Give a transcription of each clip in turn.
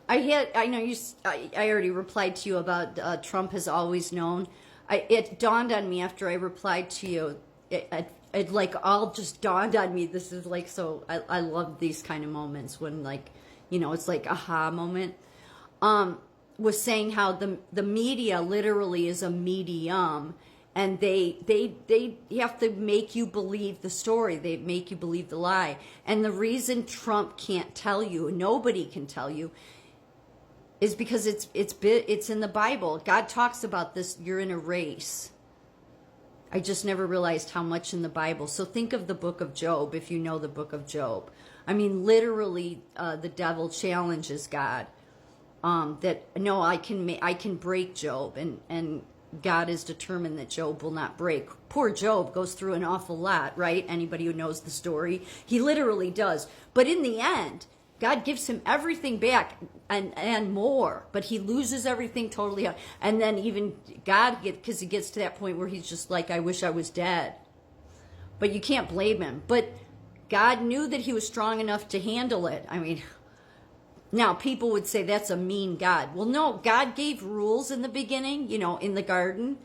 I know I already replied to you about Trump has always known. It dawned on me after I replied to you. It like all just dawned on me. This is like, so I love these kind of moments when like, it's like aha moment. Was saying how the media literally is a medium, and they have to make you believe the story. They make you believe the lie. And the reason Trump can't tell you, nobody can tell you, is because it's in the Bible. God talks about this. You're in a race. I just never realized how much in the Bible. So think of the book of Job, if you know the book of Job. I mean, literally, the devil challenges God. That no, I can break Job, and God is determined that Job will not break. Poor Job goes through an awful lot, right? Anybody who knows the story, he literally does. But in the end, God gives him everything back and more, but he loses everything totally. And then even God, because he gets to that point where he's just like, I wish I was dead. But you can't blame him. But God knew that he was strong enough to handle it. I mean, now people would say that's a mean God. Well, no, God gave rules in the beginning, in the garden.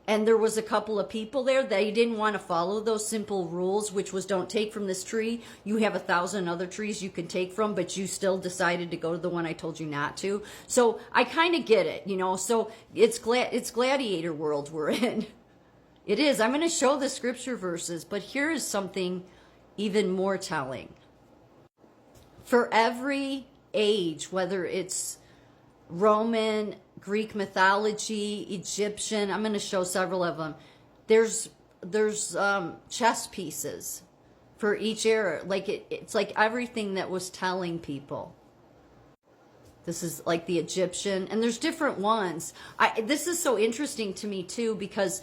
And there was a couple of people there that he didn't want to follow those simple rules, which was don't take from this tree. You have 1,000 other trees you can take from, but you still decided to go to the one I told you not to. So I kind of get it, So it's gladiator world we're in. It is. I'm going to show the scripture verses, but here is something even more telling. For every age, whether it's Roman, Greek mythology, Egyptian, I'm going to show several of them. There's chess pieces for each era. Like it's like everything that was telling people. This is like the Egyptian, and there's different ones. This is so interesting to me too, because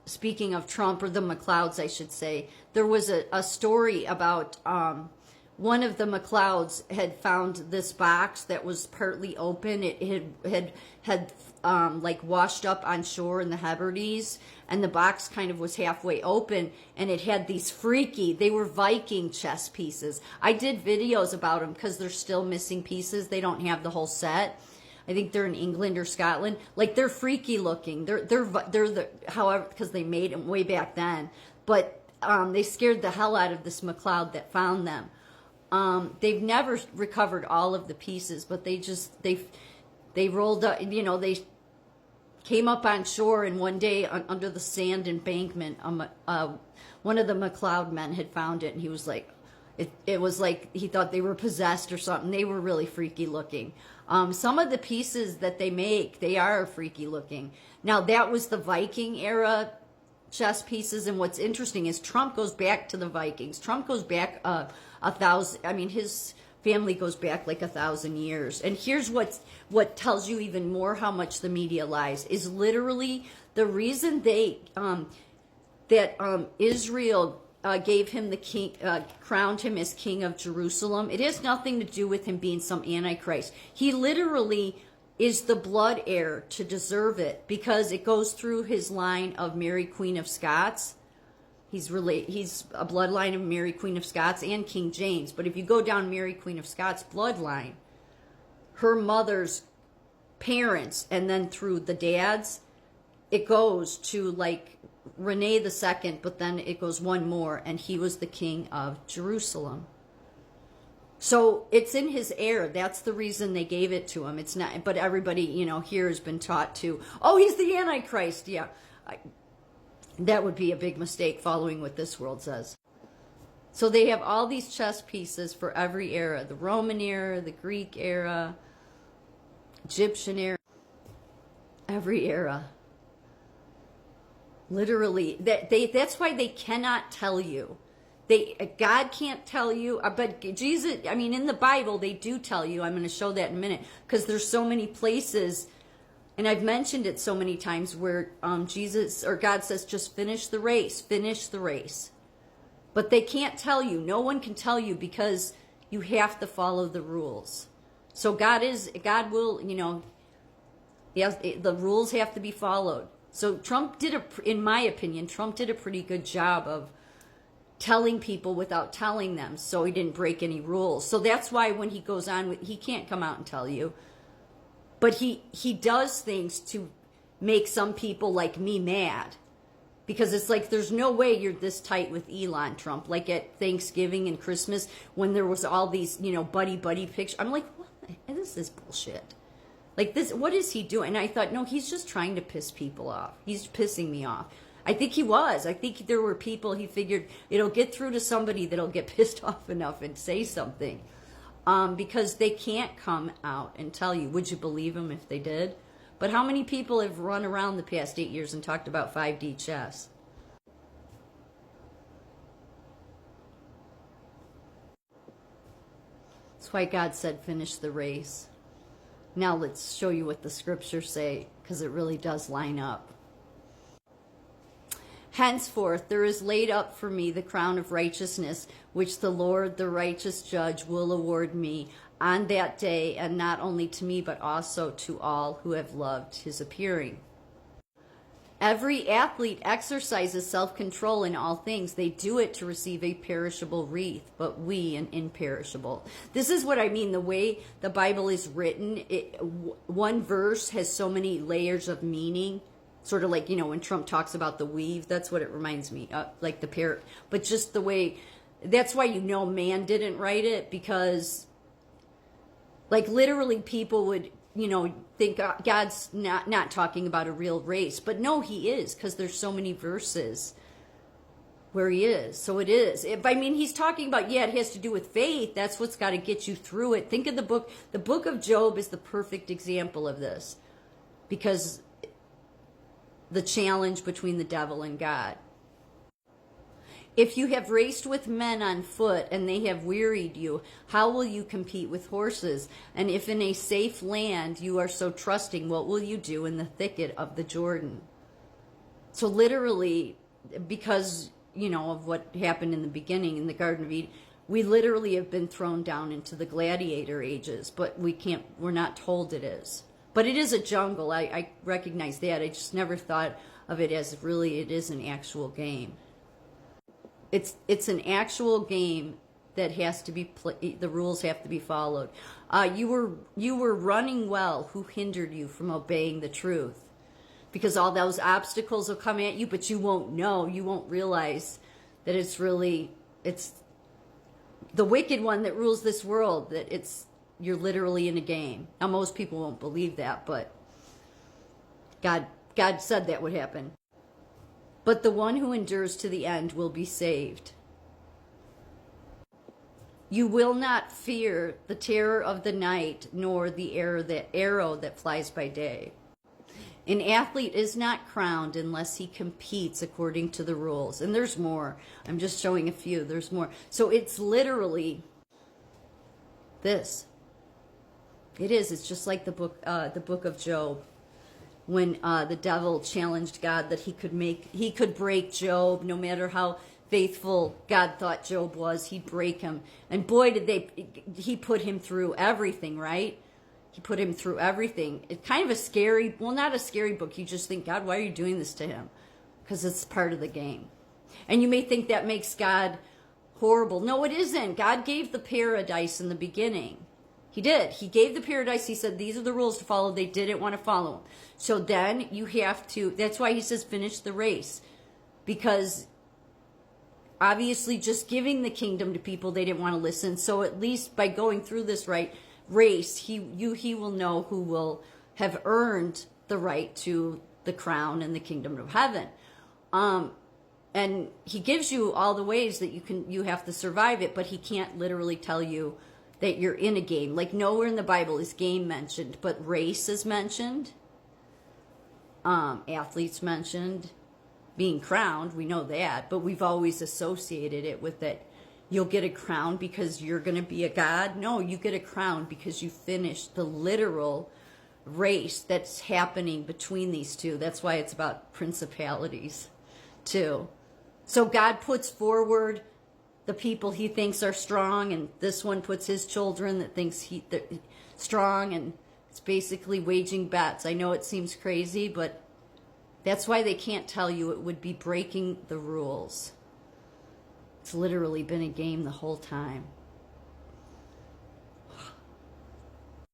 speaking of Trump, or the McLeods, I should say, there was a story about one of the McLeods had found this box that was partly open. It had like washed up on shore in the Hebrides, and the box kind of was halfway open, and it had these they were Viking chess pieces. I did videos about them because they're still missing pieces. They don't have the whole set. I think they're in England or Scotland. Like, they're freaky looking. However, because they made them way back then. But they scared the hell out of this McLeod that found them. They've never recovered all of the pieces, but they rolled up, they came up on shore, and one day under the sand embankment, one of the McLeod men had found it, and he was like, it was like he thought they were possessed or something. They were really freaky looking. Some of the pieces that they make, they are freaky looking. Now, that was the Viking era chess pieces, and what's interesting is Trump goes back to the Vikings. Trump goes back 1,000. I mean, his family goes back like 1,000 years. And here's what tells you even more how much the media lies is literally the reason Israel gave him the king, crowned him as king of Jerusalem. It has nothing to do with him being some antichrist. He literally is the blood heir to deserve it, because it goes through his line of Mary Queen of Scots. He's a bloodline of Mary Queen of Scots and King James. But if you go down Mary Queen of Scots bloodline, her mother's parents, and then through the dads, it goes to like Rene II, but then it goes one more, and he was the king of Jerusalem. So it's in his heir. That's the reason they gave it to him. It's not, but everybody, here has been taught to, oh, he's the Antichrist. Yeah. That would be a big mistake following what this world says. So they have all these chess pieces for every era. The Roman era, the Greek era, Egyptian era, every era. Literally, that's why they cannot tell you. God can't tell you, but Jesus, I mean, in the Bible, they do tell you. I'm going to show that in a minute, because there's so many places, and I've mentioned it so many times, where Jesus or God says, just finish the race, finish the race. But they can't tell you. No one can tell you, because you have to follow the rules. So God will, yes, the rules have to be followed. So Trump in my opinion, Trump did a pretty good job of telling people without telling them, so he didn't break any rules. So that's why when he goes on with, he can't come out and tell you, but he does things to make some people like me mad, because it's like there's no way you're this tight with Elon Trump. Like at Thanksgiving and Christmas when there was all these, you know, buddy pictures, I'm like, what? This is bullshit. Like this, what is he doing? And I thought, no, he's just trying to piss people off. He's pissing me off. I think he was. I think there were people, he figured it'll get through to somebody that'll get pissed off enough and say something. Because they can't come out and tell you. Would you believe him if they did? But how many people have run around the past 8 years and talked about 5D chess? That's why God said, finish the race. Now let's show you what the scriptures say, because it really does line up. Henceforth there is laid up for me the crown of righteousness, which the Lord, the righteous judge, will award me on that day, and not only to me, but also to all who have loved his appearing. Every athlete exercises self-control in all things. They do it to receive a perishable wreath, but we an imperishable. This is what I mean, the way the Bible is written. One verse has so many layers of meaning. Sort of like, you know, when Trump talks about the weave, that's what it reminds me of, like the parrot. But just the way, that's why you know man didn't write it, because like literally people would, you know, think God's not talking about a real race. But no, he is, because there's so many verses where he is. So it is. I mean, he's talking about, yeah, it has to do with faith. That's what's got to get you through it. Think of the book. The book of Job is the perfect example of this, because the challenge between the devil and God. If you have raced with men on foot and they have wearied you, how will you compete with horses? And if in a safe land you are so trusting, what will you do in the thicket of the Jordan? So literally, because, you know, of what happened in the beginning in the Garden of Eden, we literally have been thrown down into the gladiator ages, but we're not told it is. But it is a jungle. I recognize that. I just never thought of it as really it is an actual game. It's an actual game that has to be the rules have to be followed. You were running well. Who hindered you from obeying the truth? Because all those obstacles will come at you, but you won't know. You won't realize that it's the wicked one that rules this world. That you're literally in a game. Now, most people won't believe that, but God said that would happen. But the one who endures to the end will be saved. You will not fear the terror of the night, nor the arrow that flies by day. An athlete is not crowned unless he competes according to the rules. And there's more. I'm just showing a few. There's more. So it's literally this. It is. It's just like the book of Job, when the devil challenged God that he could break Job, no matter how faithful God thought Job was, he'd break him. And boy, he put him through everything, right? He put him through everything. It's kind of a scary, well, not a scary book. You just think, God, why are you doing this to him? Because it's part of the game. And you may think that makes God horrible. No, it isn't. God gave the paradise in the beginning. He did. He gave the paradise. He said, these are the rules to follow. They didn't want to follow them. So then you have to, that's why he says, finish the race. Because obviously just giving the kingdom to people, they didn't want to listen. So at least by going through this race, he will know who will have earned the right to the crown and the kingdom of heaven. And he gives you all the ways that you have to survive it, but he can't literally tell you that you're in a game. Like nowhere in the Bible is game mentioned, but race is mentioned. Athletes mentioned. Being crowned, we know that, but we've always associated it with that you'll get a crown because you're going to be a god. No, you get a crown because you finished the literal race that's happening between these two. That's why it's about principalities too. So God puts forward the people he thinks are strong, and this one puts his children that thinks they're strong, and it's basically waging bets. I know it seems crazy, but that's why they can't tell you. It would be breaking the rules. It's literally been a game the whole time.